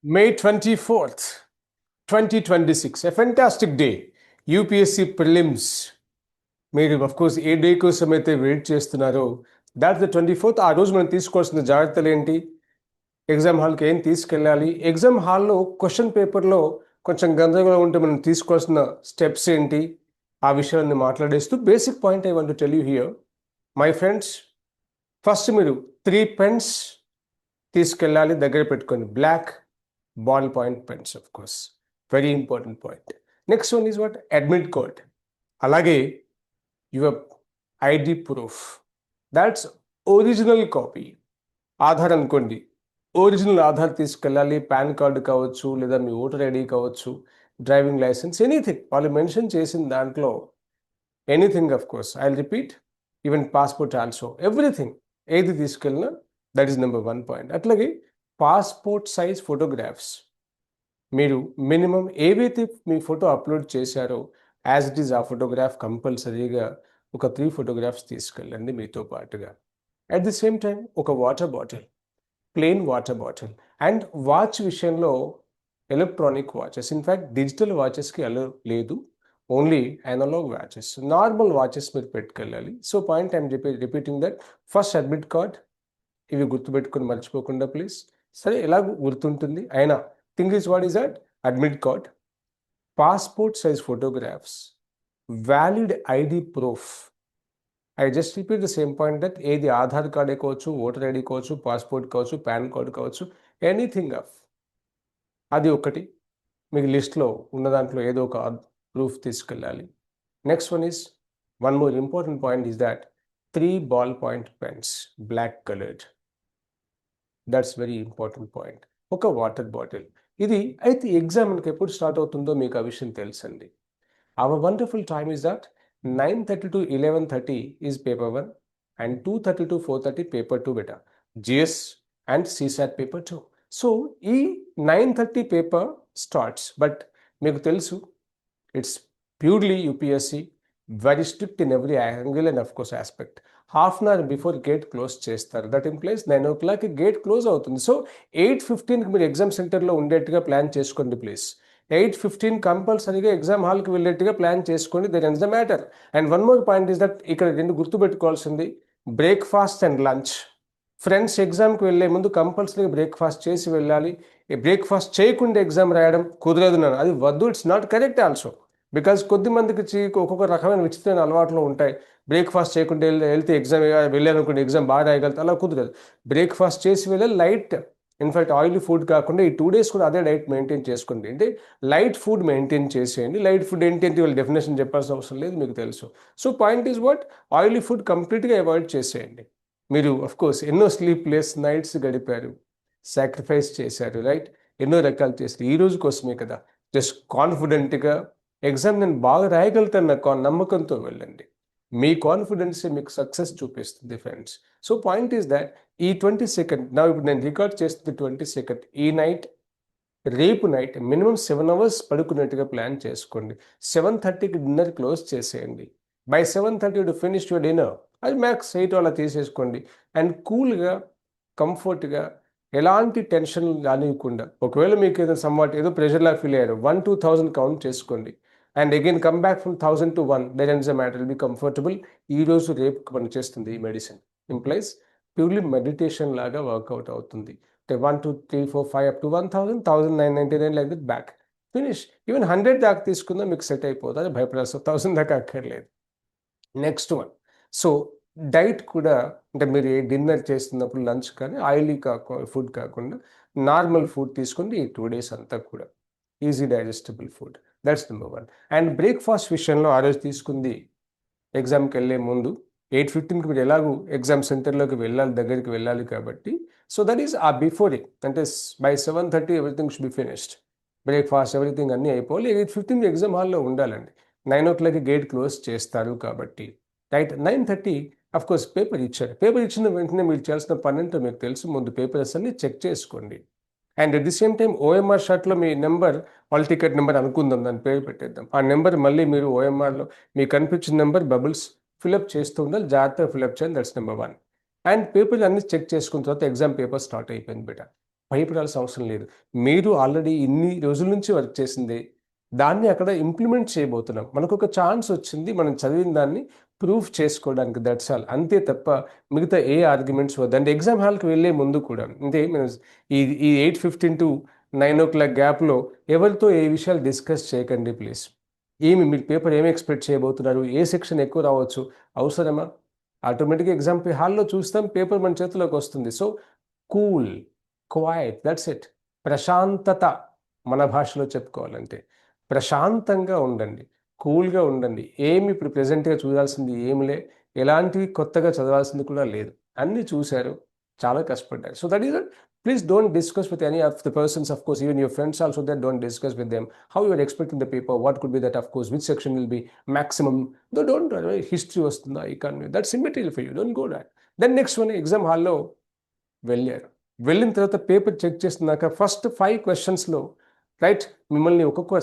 May 24th, 2026, a fantastic day. UPSC prelims. మీరు of course A day కోసం అయితే wait చేస్తున్నారో దాట్ ద 24th. ఆ రోజు మనం తీసుకోవాల్సిన జాగ్రత్తలు ఏంటి, ఎగ్జామ్ హాల్కి ఏం తీసుకెళ్ళాలి, ఎగ్జామ్ హాల్లో క్వశ్చన్ పేపర్లో కొంచెం గందరగోళం ఉంటే మనం తీసుకోవాల్సిన స్టెప్స్ ఏంటి, ఆ విషయాన్ని మాట్లాడేస్తూ basic point I want to tell you here my friends. First మీరు 3 పెన్స్ తీసుకెళ్ళాలి, దగ్గర పెట్టుకొని. Black ball point pens, of course, very important point. Next one is what? Admit card. Alage your ID proof, that's original copy. Aadhaar అనుకోండి, original Aadhaar తీసుకెళ్ళాలి. Pan card కావచ్చు, లేదా మీ voter ID కావచ్చు, driving licence, anything వాళ్ళు mention చేసిన దాంట్లో anything. Of course I repeat, even passport also, everything ఏది తీసుకెళ్ళినా దట్ ఈస్ నెంబర్ 1 పాయింట్. అట్లాగే పాస్పోర్ట్ సైజ్ ఫోటోగ్రాఫ్స్, మీరు మినిమం ఏవైతే మీ ఫోటో అప్లోడ్ చేశారో యాజ్ ఇట్ ఈస్ ఆ ఫోటోగ్రాఫ్ కంపల్సరీగా ఒక 3 ఫోటోగ్రాఫ్స్ తీసుకెళ్ళండి మీతో పాటుగా. అట్ ది సేమ్ టైం ఒక water bottle, plain water bottle. And watch విషయంలో ఎలక్ట్రానిక్ వాచెస్, ఇన్ఫ్యాక్ట్ డిజిటల్ వాచెస్కి అలో లేదు, only analog watches, normal watches మీరు పెట్టుకెళ్ళాలి. So point I'm repeating that. First admit card, ఇవి గుర్తుపెట్టుకుని మర్చిపోకుండా ప్లీజ్. సరే ఎలాగో గుర్తుంటుంది అయినా, thing is what is that? Admit card, passport size photographs, valid ID proof. I just repeat the same point that ఏది ఆధార్ కార్డే కావచ్చు, ఓటర్ ఐడి కావచ్చు, పాస్పోర్ట్ కావచ్చు, పాన్ కార్డ్ కావచ్చు, ఎనీథింగ్ ఆఫ్ అది ఒకటి మీకు లిస్ట్లో ఉన్న దాంట్లో ఏదో ఒక ప్రూఫ్ తీసుకెళ్ళాలి. Next one is one more important point is that 3 ball point pens, black coloured. That's very important point. ఒక వాటర్ బాటిల్. ఇది అయితే ఎగ్జామ్ మనకి ఎప్పుడు స్టార్ట్ అవుతుందో మీకు ఆ విషయం తెలుసండి. Our wonderful time is that 9:30 to 11:30 is paper 1 and 2:30 to 4:30 paper 2 బెటా, GS and CSAT paper 2. So ఈ 9:30 పేపర్ స్టార్ట్స్, బట్ మీకు తెలుసు it's purely UPSC, very strict in every angle and of course aspect. Half an hour before gate close చేస్తారు. That implies 9 o'clock gate close అవుతుంది. So 8:15కి మీరు exam సెంటర్లో ఉండేట్టుగా plan చేసుకోండి please. 8:15 కంపల్సరీగా ఎగ్జామ్ హాల్కి వెళ్ళేట్టుగా ప్లాన్ చేసుకోండి. That is the matter. And one more point is that ఇక్కడ 2 గుర్తుపెట్టుకోవాల్సింది, బ్రేక్ఫాస్ట్ అండ్ లంచ్. ఫ్రెండ్స్ ఎగ్జామ్కి వెళ్ళే ముందు కంపల్సరీగా బ్రేక్ఫాస్ట్ చేసి వెళ్ళాలి. బ్రేక్ఫాస్ట్ చేయకుండా ఎగ్జామ్ రాయడం కుదరదు నన్ను, అది వద్దు. It's not correct also, because కొద్ది మందికి ఒక్కొక్క రకమైన విచిత్రమైన అలవాట్లు ఉంటాయి. బ్రేక్ఫాస్ట్ చేయకుండా వెళ్తే ఎగ్జామ్ వెళ్ళాలనుకుంటే ఎగ్జామ్ బాగా రాయగలుగుతా, అలా కుదరదు. బ్రేక్ఫాస్ట్ చేసి వెళ్ళాలి. లైట్, ఇన్ఫాక్ట్ ఆయిలీ ఫుడ్ కాకుండా ఈ 2 days కూడా అదే డైట్ మెయింటైన్ చేసుకోండి. అంటే లైట్ ఫుడ్ మెయింటైన్ చేసేయండి. లైట్ ఫుడ్ ఏంటి అంటే వాళ్ళ డెఫినేషన్ చెప్పాల్సిన అవసరం లేదు, మీకు తెలుసు. So point is what? Oily food కంప్లీట్గా అవాయిడ్ చేసేయండి. మీరు అఫ్ కోర్స్ ఎన్నో స్లీప్లెస్ నైట్స్ గడిపారు, సాక్రిఫైస్ చేశారు, రైట్? ఎన్నో రకాలు చేశారు ఈ రోజు కోసమే కదా. జస్ట్ కాన్ఫిడెంట్గా ఎగ్జామ్ నేను బాగా రాయగలుగుతాను నమ్మకంతో వెళ్ళండి. మీ కాన్ఫిడెన్సే మీకు సక్సెస్ చూపిస్తుంది friends. So point is that ఈ 22nd, నా ఇప్పుడు నేను రికార్డ్ చేస్తుంది 22nd, ఈ నైట్, రేపు నైట్ మినిమం 7 hours పడుకున్నట్టుగా ప్లాన్ చేసుకోండి. 7:30కి డిన్నర్ క్లోజ్ చేసేయండి. By 7:30 to finish your dinner. అది మ్యాక్స్ 8 అలా తీసేసుకోండి. అండ్ కూల్గా, కంఫర్ట్గా, ఎలాంటి టెన్షన్ రానివ్వకుండా, ఒకవేళ మీకు ఏదో సమ్వాట్ ఏదో ప్రెషర్లా ఫీల్ అయ్యారు, 1-2,000 కౌంట్ చేసుకోండి. And again come back from 1,000 to 1. That is a matter, will be comfortable. ఈ రోజు రేపు పనిచేస్తుంది ఈ మెడిసిన్. ఇంప్లైస్ ప్యూర్లీ మెడిటేషన్ లాగా వర్కౌట్ అవుతుంది. 1, 2, 3, 4, 5 up to 1,000, 1,999 like that back finish. Even 100 దాకా తీసుకుందా మీకు సెట్ అయిపోతుంది, భయపడాల్సిన 1,000 దాకా అక్కర్లేదు. నెక్స్ట్ వన్, సో డైట్ కూడా, అంటే మీరు డిన్నర్ చేస్తున్నప్పుడు లంచ్ కానీ ఆయిలీ ఫుడ్ కాకుండా నార్మల్ ఫుడ్ తీసుకోండి ఈ 2 days అంతా కూడా. Easy digestible food, that's number 1. And breakfast విషయంలో ఆ రోజు తీసుకుంది ఎగ్జామ్కి వెళ్ళే ముందు 8:15కి మీరు ఎలాగూ ఎగ్జామ్ సెంటర్లోకి వెళ్ళాలి, దగ్గరికి వెళ్ళాలి కాబట్టి, సో దట్ ఈస్ ఆ బిఫోర్ ఇట్, అంటే by 7:30 everything should be finished. Breakfast everything అన్నీ అయిపోవాలి. 8:15 ఎగ్జామ్ హాల్లో ఉండాలండి. 9 o'clock గేట్ క్లోజ్ చేస్తారు కాబట్టి, రైట్? 9:30 అఫ్ కోర్స్ పేపర్ ఇచ్చారు. పేపర్ ఇచ్చిన వెంటనే మీరు చేయాల్సిన పని ఏంటో మీకు తెలుసు. ముందు పేపర్స్ అన్ని చెక్ చేసుకోండి. And at the same time OMR షాట్లో మీ నెంబర్, హాల్ టికెట్ నెంబర్ అనుకుందాం, దాని పేరు పెట్టేద్దాం. ఆ నెంబర్ మళ్ళీ మీరు ఓఎంఆర్లో మీకు కనిపించిన నెంబర్ బబుల్స్ ఫిల్అప్ చేస్తూ ఉండాలి. జాగ్రత్తగా ఫిల్అప్ చేయండి. That's number 1. అండ్ పేపర్లు అన్ని చెక్ చేసుకున్న తర్వాత ఎగ్జామ్ పేపర్ స్టార్ట్ అయిపోయింది బేట. భయపడాల్సిన అవసరం లేదు. మీరు ఆల్రెడీ ఇన్ని రోజుల నుంచి వర్క్ చేసింది, దాన్ని అక్కడ ఇంప్లిమెంట్ చేయబోతున్నాం. మనకొక ఛాన్స్ వచ్చింది, మనం చదివిన దాన్ని ప్రూఫ్ చేసుకోవడానికి, దట్స్ ఆల్. అంతే తప్ప మిగతా ఏ ఆర్గ్యుమెంట్స్ వద్దండి. ఎగ్జామ్ హాల్కి వెళ్ళే ముందు కూడా అంటే ఈ 8:15 to 9 గ్యాప్లో ఎవరితో ఏ విషయాలు డిస్కస్ చేయకండి ప్లీజ్. మీరు పేపర్ ఏమి ఎక్స్పెక్ట్ చేయబోతున్నారు, ఏ సెక్షన్ ఎక్కువ రావచ్చు, అవసరమా? ఆటోమేటిక్గా ఎగ్జామ్ హాల్లో చూస్తాం, పేపర్ మన చేతిలోకి వస్తుంది. So cool, quiet, that's it. ప్రశాంతత, మన భాషలో చెప్పుకోవాలంటే ప్రశాంతంగా ఉండండి, కూల్గా ఉండండి. ఏమి ఇప్పుడు ప్రెజెంట్గా చూడాల్సింది ఏమిలే, ఎలాంటివి కొత్తగా చదవాల్సింది కూడా లేదు. అన్నీ చూశారు, చాలా కష్టపడ్డారు. So that is it. Please don't discuss with any of the persons, of course, even your friends also, that don't discuss with them how you are expecting the paper, what could be that, of course, which section will be maximum. Though don't, history vastunda, economy, that's immaterial for you, don't go that. Then next one, exam hall lo వెళ్ళారు, వెళ్ళిన తర్వాత paper check చేస్తున్నాక first 5 క్వశ్చన్స్లో right మిమ్మల్ని ఒక్కొక్క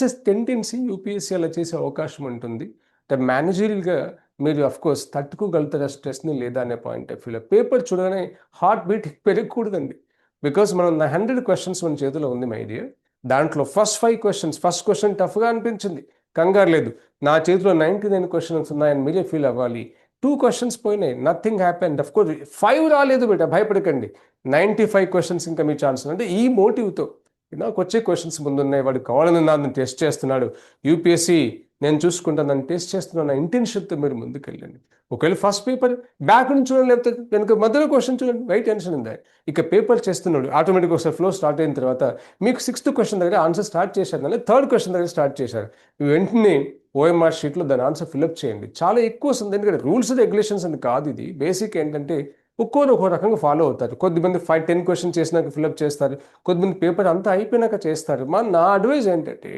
just tendency UPSC అలా చేసే అవకాశం ఉంటుంది. అంటే మేనేజరియల్గా మీరు అఫ్కోర్స్ తట్టుకోగలుగుతారా స్ట్రెస్ని లేదా అనే పాయింట్ ఆఫ్ వ్యూలో పేపర్ చూడగానే హార్ట్ బీట్ పెరగకూడదండి. బికాస్ మనం 100 క్వశ్చన్స్ మన చేతిలో ఉంది మై డియర్. దాంట్లో ఫస్ట్ 5 క్వశ్చన్స్, ఫస్ట్ క్వశ్చన్ టఫ్గా అనిపించింది, కంగారు లేదు. నా చేతిలో 99 క్వశ్చన్స్ ఉన్నాయని మీరే ఫీల్ అవ్వాలి. 2 క్వశ్చన్స్ పోయినాయి, నథింగ్ హ్యాపెండ్. అఫ్ కోర్స్ 5 రాలేదు బేట, భయపడకండి. 95 క్వశ్చన్స్ ఇంకా మీ ఛాన్స్. అంటే ఈ మోటివ్తో నాకు వచ్చే క్వశ్చన్స్ ముందున్నాయి, వాడు కావాలని నన్ను టెస్ట్ చేస్తున్నాడు, యూపీఎస్సీ నేను చూసుకుంటాను నన్ను టెస్ట్ చేస్తున్నాను ఇంటెన్షన్తో మీరు ముందుకెళ్ళండి. ఒకవేళ ఫస్ట్ పేపర్ బ్యాక్ నుంచి చూడండి, లేకపోతే వెనుక మధ్యలో క్వశ్చన్ చూడండి, వై టెన్షన్ ఉందా? ఇక పేపర్ చేస్తున్నాడు ఆటోమేటిక్గా ఒకసారి ఫ్లో స్టార్ట్ అయిన తర్వాత మీకు 6th క్వశ్చన్ దగ్గర ఆన్సర్ స్టార్ట్ చేశారు, 3rd క్వశ్చన్ దగ్గర స్టార్ట్ చేశారు, వెంటనే ఓఎంఆర్ షీట్లో దాని ఆన్సర్ ఫిల్అప్ చేయండి. చాలా ఎక్కువ వస్తుంది, ఎందుకంటే రూల్స్ రెగ్యులేషన్స్ అని కాదు, ఇది బేసిక్ ఏంటంటే ఒక్కోరు ఒక్కో రకంగా ఫాలో అవుతారు. కొద్దిమంది 5-10 క్వశ్చన్ చేసినాక ఫిల్అప్ చేస్తారు, కొద్దిమంది పేపర్ అంతా అయిపోయినాక చేస్తారు. నా అడ్వైజ్ ఏంటంటే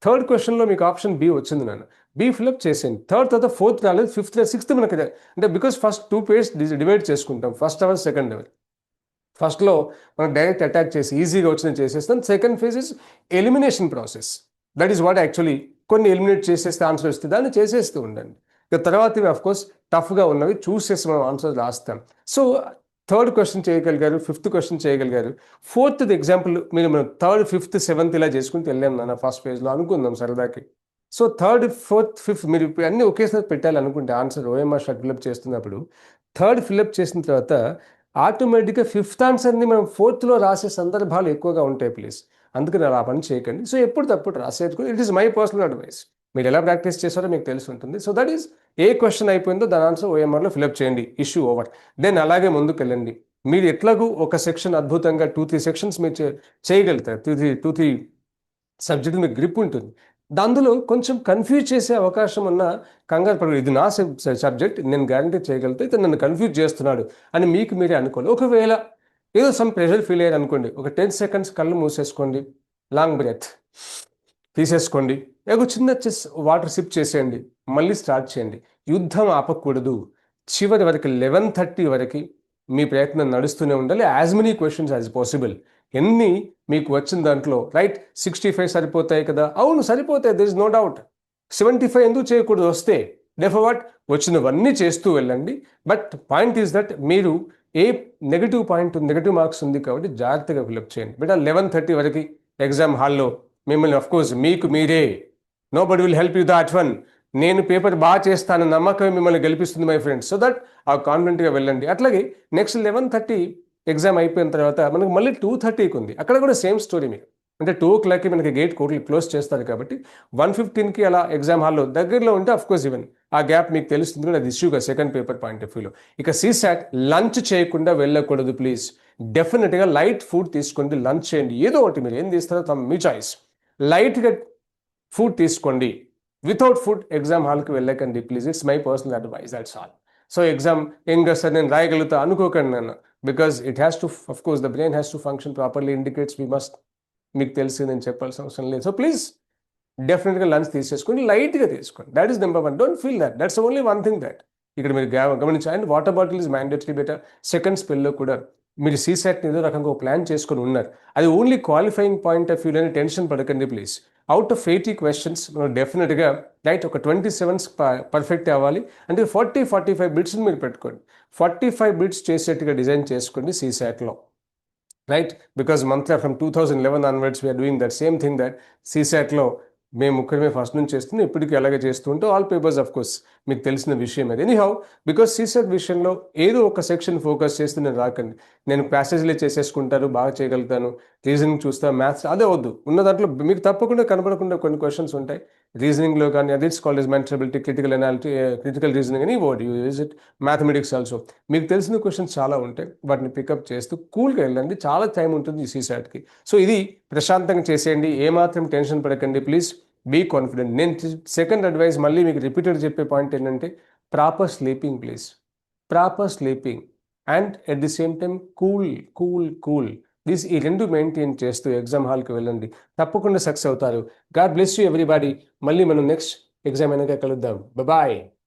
3rd క్వశ్చన్లో మీకు ఆప్షన్ బి వచ్చింది నాన్న, బి ఫిల్అప్ చేసేయండి. 3rd తర్వాత 4th రాలేదు, 5th 6th మనకి అంటే బికాస్ ఫస్ట్ 2 పేజ్ డివైడ్ చేసుకుంటాం, ఫస్ట్ అవర్ సెకండ్ అవర్. ఫస్ట్లో మనం డైరెక్ట్ అటాక్ చేసి ఈజీగా వచ్చిన చేసేస్తాం. Second phase is elimination process, that is what actually కొన్ని ఎలిమినేట్ చేసేస్తే ఆన్సర్ వస్తుంది, దాన్ని చేసేస్తూ ఉండండి. ఇక తర్వాత ఇవి అఫ్కోర్స్ టఫ్గా ఉన్నవి చూసేసి మనం ఆన్సర్ రాస్తాం. సో 3rd క్వశ్చన్ చేయగలిగారు, 5th క్వశ్చన్ చేయగలిగారు, 4th ఎగ్జాంపుల్ మీరు మనం 3rd, 5th, 7th ఇలా చేసుకుంటూ వెళ్ళాం నాన్న ఫస్ట్ పేజ్లో అనుకుందాం సరదాకి. సో 3rd, 4th, 5th మీరు అన్నీ ఒకేసారి పెట్టాలనుకుంటే ఆన్సర్ ఓఎంఆర్ షార్ట్ ఫిల్అప్ చేస్తున్నప్పుడు 3rd ఫిల్అప్ చేసిన తర్వాత ఆటోమేటిక్గా 5th ఆన్సర్ని మనం 4thలో రాసే సందర్భాలు ఎక్కువగా ఉంటాయి ప్లీజ్. అందుకని అలా పని చేయకండి. సో ఎప్పుడు తప్పుడు రాసేది, it is my personal advice. మీరు ఎలా ప్రాక్టీస్ చేస్తారో మీకు తెలిసి ఉంటుంది. So that is a question అయిపోయిందో దాని ఆన్సర్ ఓఎంఆర్లో ఫిల్అప్ చేయండి, ఇష్యూ ఓవర్. దెన్ అలాగే ముందుకు వెళ్ళండి. మీరు ఎట్లాగూ ఒక సెక్షన్ అద్భుతంగా 2-3 సెక్షన్స్ మీరు చేయగలుగుతారు, 2-3 సబ్జెక్ట్ మీకు గ్రిప్ ఉంటుంది. అందులో కొంచెం కన్ఫ్యూజ్ చేసే అవకాశం ఉన్న కంగారు పడదు, ఇది నా సబ్జెక్ట్ నేను గ్యారంటీ చేయగలిగితే ఇతను నన్ను కన్ఫ్యూజ్ చేస్తున్నాడు అని మీకు మీరే అనుకోండి. ఒకవేళ ఏదో సమ్ ప్రెషర్ ఫీల్ అయ్యారు అనుకోండి, ఒక 10 seconds కళ్ళు మూసేసుకోండి, లాంగ్ బ్రెత్ తీసేసుకోండి, ఏదో చిన్న వాటర్ సిప్ చేసేయండి, మళ్ళీ స్టార్ట్ చేయండి. యుద్ధం ఆపకూడదు, చివరి వరకు 11:30 వరకు మీ ప్రయత్నం నడుస్తూనే ఉండాలి. As many questions as possible. ఎన్ని మీకు వచ్చిన దాంట్లో రైట్ 65 సరిపోతాయి కదా, అవును సరిపోతాయి, దర్ ఇస్ నో డౌట్. 75 ఎందుకు చేయకూడదు వస్తే, డెఫర్ వాట్ వచ్చినవన్నీ చేస్తూ వెళ్ళండి. బట్ పాయింట్ ఈస్ దట్ మీరు ఏ నెగిటివ్ నెగిటివ్ మార్క్స్ ఉంది కాబట్టి జాగ్రత్తగా ఫిల్అప్ చేయండి. బట్ 11:30 వరకు ఎగ్జామ్ హాల్లో మిమ్మల్ని అఫ్కోర్స్ మీకు మీరే, నో బడి will help you that one. నేను పేపర్ బాగా చేస్తాను నమ్మకం మిమ్మల్ని గెలిపిస్తుంది మై ఫ్రెండ్స్. సో దట్ ఆ కాన్ఫిడెంట్గా వెళ్ళండి. అట్లాగే నెక్స్ట్ 11:30 ఎగ్జామ్ అయిపోయిన తర్వాత మనకు మళ్ళీ 2:30కి ఉంది, అక్కడ కూడా సేమ్ స్టోరీ. మీకు అంటే 2 o'clockకి మనకి గేట్ కోర్టులు క్లోజ్ చేస్తారు కాబట్టి 1:15కి అలా ఎగ్జామ్ హాల్లో దగ్గరలో ఉంటే అఫ్కోర్స్ ఈవెన్ ఆ గ్యాప్ మీకు తెలుస్తుంది కూడా, అది ఇష్యూగా సెకండ్ పేపర్ పాయింట్ ఆఫ్ వ్యూలో. ఇక సీసాట్ లంచ్ చేయకుండా వెళ్ళకూడదు ప్లీజ్. డెఫినెట్గా లైట్ ఫుడ్ తీసుకోండి, లంచ్ చేయండి, ఏదో ఒకటి మీరు ఏం తీస్తారో మీ చాయిస్. లైట్గా ఫుడ్ తీసుకోండి, వితౌట్ ఫుడ్ ఎగ్జామ్ హాల్కి వెళ్ళకండి please. It's my personal advice, that's all. So exam ఏంగా సార్ నేను రాయగలుగుతా అనుకోకండి నన్ను, because it has to of course the brain has to function properly, indicates we must. మీకు తెలిసి నేను చెప్పాల్సిన అవసరం లేదు. సో ప్లీజ్ డెఫినెట్గా లంచ్ తీసేసుకోండి, లైట్గా తీసుకోండి, that is number 1. Don't feel that's only one thing that ఇక్కడ మీరు గమనించాలి. And water bottle is mandatory better. Second స్పెల్లో కూడా మీరు సీసాట్ని ఏదో రకంగా ప్లాన్ చేసుకొని ఉన్నారు, అది ఓన్లీ క్వాలిఫైయింగ్ పాయింట్ ఆఫ్ వ్యూలోనే, టెన్షన్ పడకండి ప్లీజ్. అవుట్ ఆఫ్ 80 క్వశ్చన్స్ మనం డెఫినెట్గా రైట్ ఒక 27 పర్ఫెక్ట్ అవ్వాలి. అంటే 40-45 బిట్స్ని మీరు పెట్టుకోండి, 45 బిట్స్ చేసేట్టుగా డిజైన్ చేసుకోండి సీసాట్లో. Right because monthly from 2011 onwards we are doing that same thing that సీసాట్లో మేము ముఖ్యమే ఫస్ట్ నుంచి చేస్తున్నాం ఇప్పటికీ అలాగే చేస్తూ ఉంటే ఆల్ పేపర్స్ ఆఫ్ కోర్స్ మీకు తెలిసిన విషయం అది ఎనీహౌ బికాస్ సీసెట్ విషయంలో ఏదో ఒక సెక్షన్ ఫోకస్ చేస్తూ నేను రాకండి నేను ప్యాసేజ్లే చేసేసుకుంటాను బాగా చేయగలుగుతాను రీజనింగ్ చూస్తా మ్యాథ్స్ అదే వద్దు ఉన్న దాంట్లో మీకు తప్పకుండా కనబడకుండా కొన్ని క్వశ్చన్స్ ఉంటాయి రీజనింగ్లో కానీ అది it's called is mental ability critical analytic critical reasoning అని word you use it mathematics also మీకు తెలిసిన క్వశ్చన్స్ చాలా ఉంటాయి వాటిని పికప్ చేస్తూ కూల్గా వెళ్ళండి చాలా టైం ఉంటుంది ఈ సీసాట్కి సో ఇది ప్రశాంతంగా చేసేయండి ఏమాత్రం టెన్షన్ పడకండి ప్లీజ్ బీ కాన్ఫిడెంట్ నేను సెకండ్ అడ్వైస్ మళ్ళీ మీకు రిపీటెడ్ చెప్పే పాయింట్ ఏంటంటే proper sleeping please proper sleeping and at the same time cool ఈ రెండు మెయింటైన్ చేస్తూ ఎగ్జామ్ హాల్కి వెళ్ళండి తప్పకుండా సక్సెస్ అవుతారు గాడ్ బ్లెస్ యూ ఎవ్రీబాడీ మళ్ళీ మనం నెక్స్ట్ ఎగ్జామ్ అయినాక కలుద్దాం బాయ్